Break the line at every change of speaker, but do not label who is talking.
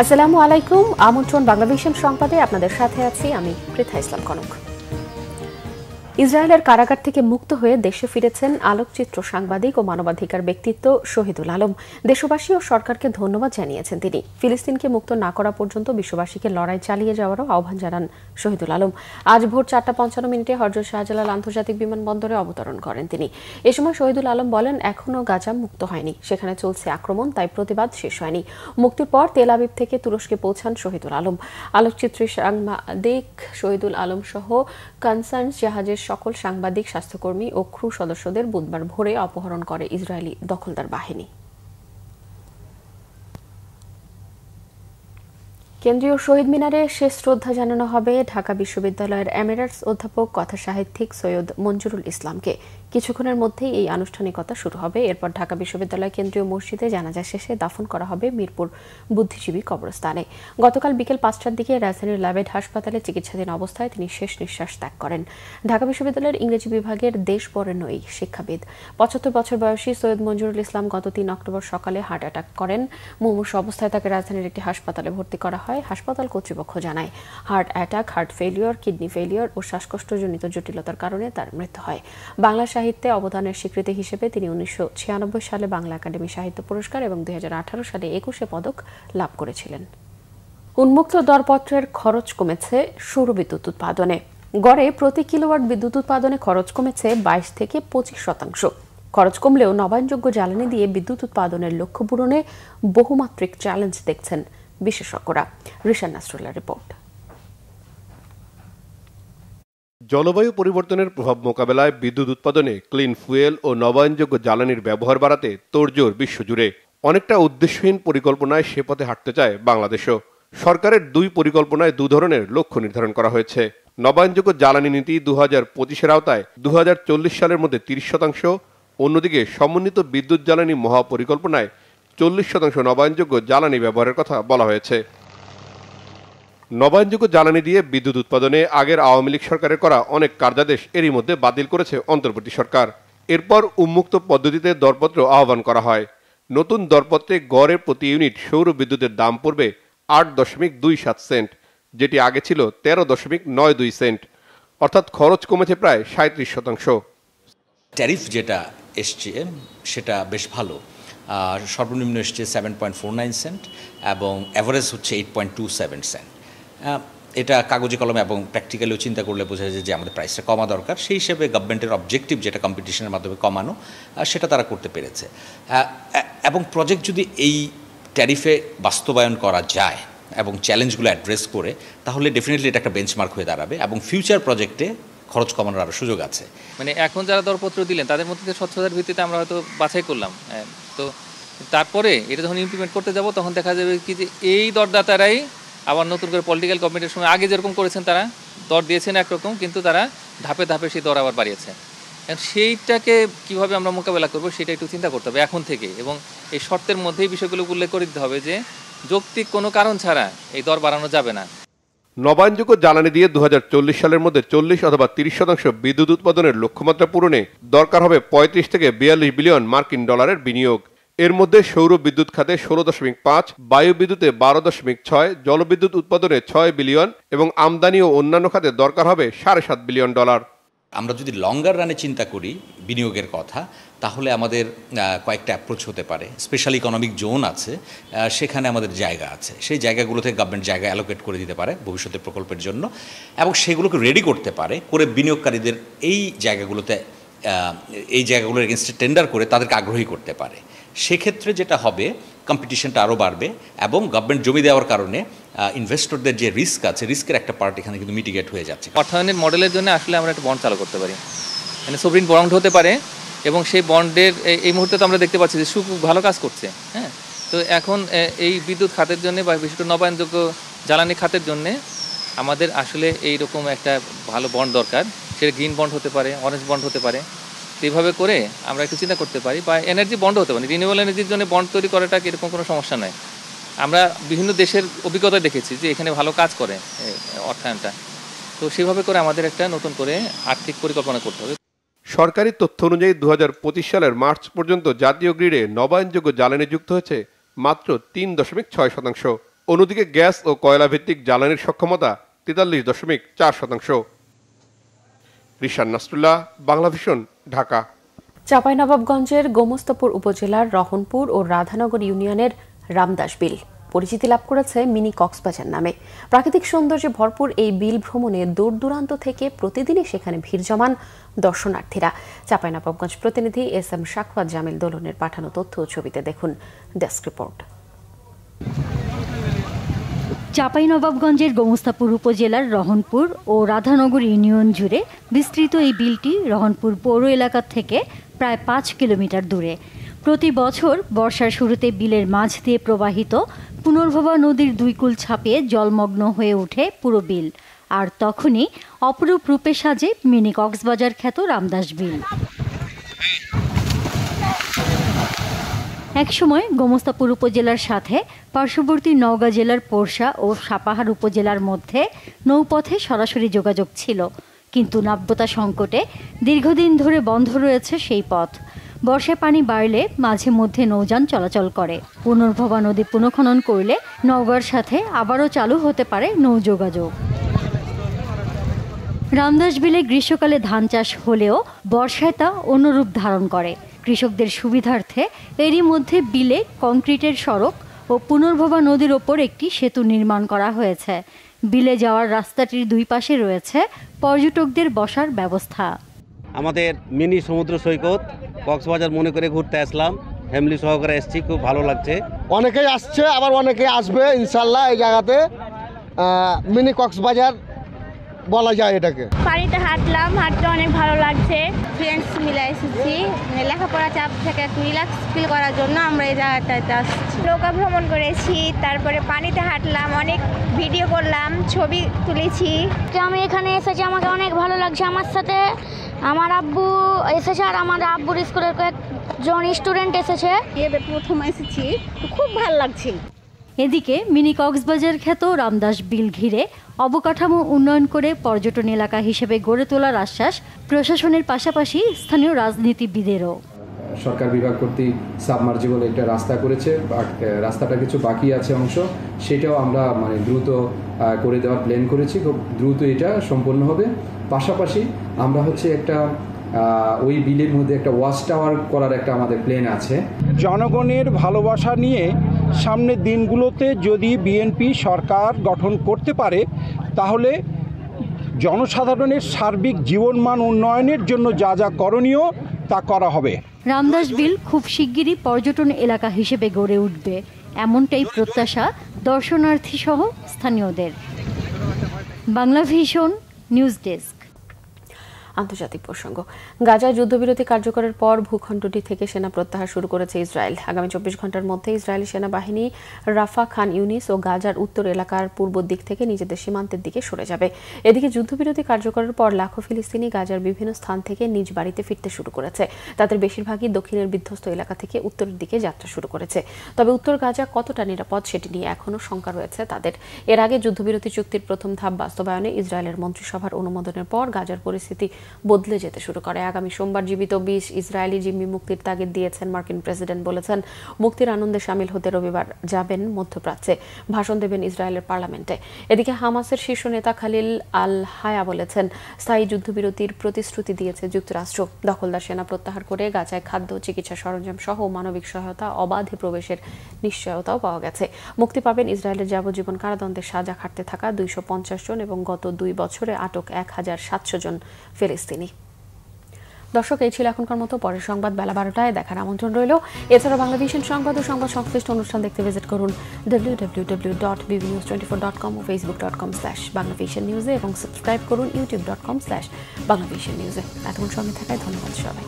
আসসালামু আলাইকুম। আমন্ত্রণ বাংলাভিশন সংবাদে আপনাদের সাথে আছি আমি পৃথা ইসলাম কনক। ইসরায়েলের কারাগার থেকে মুক্ত হয়ে দেশে ফিরেছেন আলোকচিত্র সাংবাদিক ও মানবাধিকার ব্যক্তিত্ব শহীদুল আলম। দেশবাসী ও সরকারকে ধন্যবাদ জানিয়েছেন তিনি। ফিলিস্তিনকে মুক্ত না করা পর্যন্ত বিশ্ববাসীকে লড়াই চালিয়ে যাওয়ারও আহ্বান জানান শহীদুল আলম। আজ ভোর 4:55 হযরত শাহজালাল আন্তর্জাতিক বিমানবন্দরে অবতরণ করেন তিনি। এ সময় শহীদুল আলম বলেন, এখনও গাজা মুক্ত হয়নি, সেখানে চলছে আক্রমণ, তাই প্রতিবাদ শেষ হয়নি। মুক্তির পর তেল আবিব থেকে তুরস্কে পৌঁছান শহীদুল আলম। আলোকচিত্র সাংবাদিক শহীদুল আলম সহ কনসার্ন জাহাজের সকল সাংবাদিক, স্বাস্থ্যকর্মী ও ক্রু সদস্যদের বুধবার ভোরে অপহরণ করে ইসরায়েলি দখলদার বাহিনী। কেন্দ্রীয় শহীদ মিনারে শেষ শ্রদ্ধা জানানো হবে ঢাকা বিশ্ববিদ্যালয়ের এমেরিটাস অধ্যাপক কথাসাহিত্যিক সৈয়দ মঞ্জুরুল ইসলামকে। কিছুক্ষণের মধ্যেই এই আনুষ্ঠানিকতা শুরু হবে। এরপর ঢাকা বিশ্ববিদ্যালয় কেন্দ্রীয় মসজিদে জানাজা শেষে দাফন করা হবে মিরপুর বুদ্ধিজীবী কবরস্থানে। গতকাল বিকেল 5টার দিকে রাজধানীর ল্যাবেড হাসপাতালে চিকিৎসাধীন অবস্থায় তিনি শেষ নিঃশ্বাস ত্যাগ করেন। ঢাকা বিশ্ববিদ্যালয়ের ইংরেজি বিভাগের দেশবরেণ্য এই শিক্ষাবিদ 75 বছর বয়সী সৈয়দ মঞ্জুরুল ইসলাম গত 3 অক্টোবর সকালে হার্ট অ্যাটাক করেন। মুমূর্ষু অবস্থায় তাকে রাজধানীর একটি হাসপাতালে ভর্তি করা হয়। হাসপাতাল কর্তৃপক্ষ জানায়, heart attack, heart failure, kidney failure ও শ্বাসকষ্টজনিত জটিলতার কারণে তার মৃত্যু হয়। বাংলা সাহিত্যে অবদানের স্বীকৃতি হিসেবে তিনি 1996 সালে বাংলা একাডেমি সাহিত্য পুরস্কার এবং 2018 সালে 21 পদক লাভ করেছিলেন। উন্মুক্ত দরপত্রের খরচ কমেছে সৌরবিদ্যুৎ উৎপাদনে। গড়ে প্রতি কিলোওয়াট বিদ্যুৎ উৎপাদনে খরচ কমেছে 22 থেকে 25%। খরচ কমলেও নবায়নযোগ্য জ্বালানি দিয়ে বিদ্যুৎ উৎপাদনের লক্ষ্য পূরণে বহুমাত্রিক চ্যালেঞ্জ দেখছেন বিশেষজ্ঞরা। রিশান নাসরুল্লাহর রিপোর্ট।
জলবায়ু পরিবর্তনের প্রভাব মোকাবেলায় বিদ্যুৎ উৎপাদনে ক্লিন ফুয়েল ও নবায়নযোগ্য জ্বালানির ব্যবহার বাড়াতে তোড়জোড় বিশ্বজুড়ে। অনেকটা উদ্দেশ্যহীন পরিকল্পনায় সে পথে হাঁটতে চায় বাংলাদেশও। সরকারের 2 পরিকল্পনায় 2 ধরনের লক্ষ্য নির্ধারণ করা হয়েছে। নবায়নযোগ্য জ্বালানি নীতি 2025-এর আওতায় 2040 সালের মধ্যে 30%, অন্যদিকে সমন্বিত বিদ্যুৎ জ্বালানি মহাপরিকল্পনায় 40% নবায়নযোগ্য জ্বালানি ব্যবহারের কথা বলা হয়েছে। নবায়নযোগ্য জ্বালানি দিয়ে বিদ্যুৎ উৎপাদনে আগের আওয়ামী লীগ সরকারের করা অনেক কার্যাদেশ এরই মধ্যে বাতিল করেছে অন্তর্বর্তী সরকার। এরপর উন্মুক্ত পদ্ধতিতে দরপত্র আহ্বান করা হয়। নতুন দরপত্রে গড়ে প্রতি ইউনিট সৌর বিদ্যুতের দাম পড়বে 8.27 সেন্ট, যেটি আগে ছিল 13.92 সেন্ট, অর্থাৎ খরচ কমেছে প্রায় 37%।
ট্যারিফ যেটা এসছে সেটা বেশ ভালো। সর্বনিম্ন এসছে 7.49 সেন্ট এবং অ্যাভারেজ হচ্ছে 8.27 সেন্ট। এটা কাগজে কলমে এবং প্র্যাকটিক্যালিও চিন্তা করলে বোঝা যায় যে আমাদের প্রাইসটা কমা দরকার। সেই হিসেবে গভর্নমেন্টের অবজেক্টিভ যেটা কম্পিটিশনের মাধ্যমে কমানো, সেটা তারা করতে পেরেছে। এবং প্রজেক্ট যদি এই ট্যারিফে বাস্তবায়ন করা যায় এবং চ্যালেঞ্জগুলো অ্যাড্রেস করে, তাহলে ডেফিনেটলি এটা একটা বেঞ্চমার্ক হয়ে দাঁড়াবে এবং ফিউচার প্রজেক্টে খরচ কমানোর আরও সুযোগ আছে।
মানে এখন যারা দরপত্র দিলেন তাদের মধ্যে স্বচ্ছতার ভিত্তিতে আমরা হয়তো বাছাই করলাম, তো তারপরে এটা যখন ইমপ্লিমেন্ট করতে যাব তখন দেখা যাবে কি যে এই দরদাতারাই আবার নতুন করে পলিটিক্যাল গভর্নমেন্টের সময় আগে যেরকম করেছেন তারা দর দিয়েছেন একরকম, কিন্তু তারা ধাপে ধাপে সেই দর আবার বাড়িয়েছে। সেইটাকে কিভাবে আমরা মোকাবেলা করবো সেটা একটু চিন্তা করতে হবে এখন থেকে, এবং এই শর্তের মধ্যেই বিষয়গুলো উল্লেখ করে দিতে হবে যে যৌক্তিক কোনো কারণ ছাড়া এই দর বাড়ানো যাবে না।
নবায়নযোগ্য জ্বালানি দিয়ে 2040 সালের মধ্যে 40 অথবা 30% বিদ্যুৎ উৎপাদনের লক্ষ্যমাত্রা পূরণে দরকার হবে 35 থেকে 42 বিলিয়ন মার্কিন ডলারের বিনিয়োগ। এর মধ্যে সৌর বিদ্যুৎ খাতে 16.5, বায়ু বিদ্যুতে 12.6, জলবিদ্যুৎ উৎপাদনে 6 বিলিয়ন এবং আমদানি ও অন্যান্য খাতে দরকার হবে 7.5 বিলিয়ন ডলার।
আমরা যদি লঙ্গার রানে চিন্তা করি বিনিয়োগের কথা, তাহলে আমাদের কয়েকটা অ্যাপ্রোচ হতে পারে। স্পেশাল ইকোনমিক জোন আছে, সেখানে আমাদের জায়গা আছে, সেই জায়গাগুলোতে গভর্নমেন্ট জায়গা অ্যালোকেট করে দিতে পারে ভবিষ্যতের প্রকল্পের জন্য, এবং সেগুলোকে রেডি করতে পারে করে বিনিয়োগকারীদের এই জায়গাগুলোর এগেনস্টে টেন্ডার করে তাদেরকে আগ্রহী করতে পারে। সেক্ষেত্রে যেটা হবে, কম্পিটিশনটা আরও বাড়বে এবং গভর্নমেন্ট জমি দেওয়ার কারণে ইনভেস্টরদের যে রিস্ক আছে, রিস্কের একটা পার্ট এখানে কিন্তু মিটিগেট হয়ে যাচ্ছে।
অর্থায়নের মডেলের জন্য আসলে আমরা একটা বন্ড চালু করতে পারি, মানে সভরিন বন্ড হতে পারে, এবং সেই বন্ডের এই মুহূর্তে তো আমরা দেখতে পাচ্ছি যে খুব ভালো কাজ করছে। তো এখন এই বিদ্যুৎ খাতের জন্য বা বিশেষ করে নবায়নযোগ্য জ্বালানি খাতের জন্য আমাদের আসলে এইরকম একটা ভালো বন্ড দরকার। সেটা গ্রিন বন্ড হতে পারে, অরেঞ্জ বন্ড হতে পারে। এইভাবে করে আমরা একটু চিন্তা করতে পারি, বা এনার্জি বন্ড হতে পারে। রিনিউয়েবল এনার্জির জন্য বন্ড তৈরি করাটা এরকম কোনো সমস্যা নয়। আমরা বিভিন্ন দেশের অভিজ্ঞতা দেখেছি যে এখানে ভালো কাজ করে অর্থায়নটা। তো সেভাবে করে আমাদের একটা নতুন করে আর্থিক পরিকল্পনা করতে হবে।
সরকারি তথ্য অনুযায়ী 2025 সালের মার্চ পর্যন্ত জাতীয় গ্রিডে নবায়নযোগ্য জ্বালানি যুক্ত হয়েছে মাত্র 3.6%। অন্যদিকে গ্যাস ও কয়লা ভিত্তিক জ্বালানির সক্ষমতা 43.4%। রিশান নাসরুল্লাহ, বাংলাভিশন, ঢাকা।
চাঁপাইনবাবগঞ্জের গোমস্তাপুর উপজেলার রহনপুর ও রাধানগর ইউনিয়নের রামদাস বিল পরিচিতি লাভ করেছে মিনি কক্সবাজার নামে। প্রাকৃতিক সৌন্দর্যে ভরপুর এই বিল ভ্রমণে দূর দূরান্ত থেকে প্রতিদিনই সেখানে ভিড় জমান দর্শনার্থীরা। চাঁপাইনবাবগঞ্জ প্রতিনিধি SM শাকওয়াত জামিল দোলনের পাঠানো তথ্য ও ছবিতে দেখুন ডেস্ক রিপোর্ট।
চাঁপাইনবাবগঞ্জের গোমস্তাপুর উপজেলার রহনপুর ও রাধানগর ইউনিয়ন জুড়ে বিস্তৃত এই বিলটি রহনপুর পৌর এলাকা থেকে প্রায় 5 কিলোমিটার দূরে। প্রতি বছর বর্ষার শুরুতে বিলের মাঝ দিয়ে প্রবাহিত পুনর্ভবা নদীর দুই কূল ছাপিয়ে জলমগ্ন হয়ে ওঠে পুরো বিল, আর তখনই অপরূপ রূপে সাজে মিনি কক্সবাজার খ্যাত রামদাস বিল। একসময় গোমস্তাপুর উপজেলার সাথে পার্শ্ববর্তী নওগাঁ জেলার পোরশা ও সাপাহার উপজেলার মধ্যে নৌপথে সরাসরি যোগাযোগ ছিল, কিন্তু নাব্যতা সংকটে দীর্ঘদিন ধরে বন্ধ রয়েছে সেই পথ। বর্ষায় পানি বাড়লে মাঝে মধ্যে নৌযান চলাচল করে। পুনর্ভবা নদী পুনঃখনন করলে নওগাঁর সাথে আবারও চালু হতে পারে নৌ যোগাযোগ। রামদাস বিলে গ্রীষ্মকালে ধান চাষ হলেও বর্ষায় তা অন্যরূপ ধারণ করে। কৃষকদের সুবিধার্থে এরই মধ্যে বিলে কংক্রিটের সড়ক ও পুনর্ভবা নদীর ওপর একটি সেতু নির্মাণ করা হয়েছে। বিলে যাওয়ার রাস্তাটির দুই পাশে রয়েছে পর্যটকদের বসার ব্যবস্থা।
আমাদের মিনি সমুদ্র সৈকত কক্সবাজার মনে করে ঘুরতে আসলাম, ফ্যামিলি সহকারে এসেছি, খুব ভালো লাগছে।
অনেকেই আসছে, আবার অনেকে আসবে ইনশাল্লাহ। এই জায়গাতে মিনি কক্সবাজার বলা যায় এটাকে।
পানিতে হাঁটতে অনেক ভালো লাগছে। ফ্রেন্ডস মিলে এসেছি, লেখাপড়া চাপ থেকে একটু রিল্যাক্স ফিল করার জন্য আমরা এই জায়গাটাতে আসছি। নৌকা ভ্রমণ করেছি, তারপরে পানিতে হাঁটলাম, অনেক ভিডিও করলাম, ছবি তুলেছি।
আমি এখানে এসেছি, আমাকে অনেক ভালো লাগছে। আমার সাথে আমার আব্বু এসেছে, আর আমার আব্বুর স্কুলের কয়েকজন স্টুডেন্ট এসেছে।
প্রথম এসেছি, খুব ভালো লাগছে।
এদিকে মিনি কক্সবাজার খ্যাত রামদাস বিল ঘিরে অবকাঠামো উন্নয়ন করে পর্যটন এলাকা হিসেবে গড়ে তোলার আশ্বাস প্রশাসনের পাশাপাশি স্থানীয় রাজনীতিবিদেরও।
সরকার বিভাগ কর্তৃক সাবমার্জিবল একটা রাস্তা করেছে, রাস্তাটা কিছু বাকি আছে অংশ, সেটাও আমরা দ্রুত করে দেওয়ার প্ল্যান করেছি। খুব দ্রুত এটা সম্পন্ন হবে। পাশাপাশি আমরা একটা ওই বিলের মধ্যে একটা ওয়াচ টাওয়ার করার একটা আমাদের প্ল্যান আছে।
জনগণের ভালোবাসা নিয়ে সামনের দিনগুলোতে যদি বিএনপি সরকার গঠন করতে পারে, তাহলে জনসাধারণের সার্বিক জীবনমান উন্নয়নের জন্য যা যা করণীয় তা করা হবে।
রামদাস বিল খুব শিগগিরই পর্যটন এলাকা হিসেবে গড়ে উঠবে, এমনটাই প্রত্যাশা দর্শনার্থী সহ স্থানীয়দের। Banglavision news desk.
আন্তর্জাতিক প্রসঙ্গ। গাজায় যুদ্ধবিরতি কার্যকরের পর ভূখণ্ডটি থেকে সেনা প্রত্যাহার শুরু করেছে ইসরায়েল। আগামী 24 ঘন্টার মধ্যে ইসরায়েলি সেনাবাহিনী রাফা, খান ইউনিস ও গাজার উত্তর এলাকার পূর্ব দিক থেকে নিজেদের সীমান্তের দিকে সরে যাবে। এদিকে যুদ্ধবিরতি কার্যকরের পর লাখো ফিলিস্তিনি গাজার বিভিন্ন স্থান থেকে নিজ বাড়িতে ফিরতে শুরু করেছে। তাদের বেশিরভাগই দক্ষিণের বিধ্বস্ত এলাকা থেকে উত্তরের দিকে যাত্রা শুরু করেছে। তবে উত্তর গাজা কতটা নিরাপদ সেটি নিয়ে এখনও শঙ্কা রয়েছে তাদের। এর আগে যুদ্ধবিরতি চুক্তির প্রথম ধাপ বাস্তবায়নে ইসরায়েলের মন্ত্রিসভার অনুমোদনের পর গাজার পরিস্থিতি বদলে যেতে শুরু করে। আগামী সোমবার জীবিত 20 ইসরায়েলি জিম্মি মুক্তির তাগিদ দিয়েছেন মার্কিন প্রেসিডেন্ট। বলেছেন মুক্তির আনন্দে সামিল হতে রবিবার যাবেন মধ্যপ্রাচ্যে, ভাষণ দেবেন ইসরায়েলের পার্লামেন্টে। এদিকে হামাসের শীর্ষ নেতা খালিল আল হায়া বলেছেন স্থায়ী যুদ্ধবিরতির প্রতিশ্রুতি দিয়েছে যুক্তরাষ্ট্র। দখলদার সেনা প্রত্যাহার করে গাজায় খাদ্য, চিকিৎসা সরঞ্জাম সহ মানবিক সহায়তা, অবাধে প্রবেশের নিশ্চয়তাও পাওয়া গেছে। মুক্তি পাবেন ইসরায়েলের যাবজ্জীবন কারাদণ্ডের সাজা খাটতে থাকা 250 জন এবং গত 2 বছরে আটক 1700 জন ফিলিস্তিনি। দর্শক, এই ছিল এখনকার মতো। পরের সংবাদ বেলা 12টায় দেখার আমন্ত্রণ রইল। এছাড়া বাংলাভিশন সংবাদ ও সংবাদ সংশ্লিষ্ট অনুষ্ঠান দেখতে ভিজিট করুন www.bbnews24.com ও facebook.com/banglavisionnews এবং সাবস্ক্রাইব করুন youtube.com/banglavisionnews। এতক্ষণ সঙ্গে থাকায় ধন্যবাদ সবাই।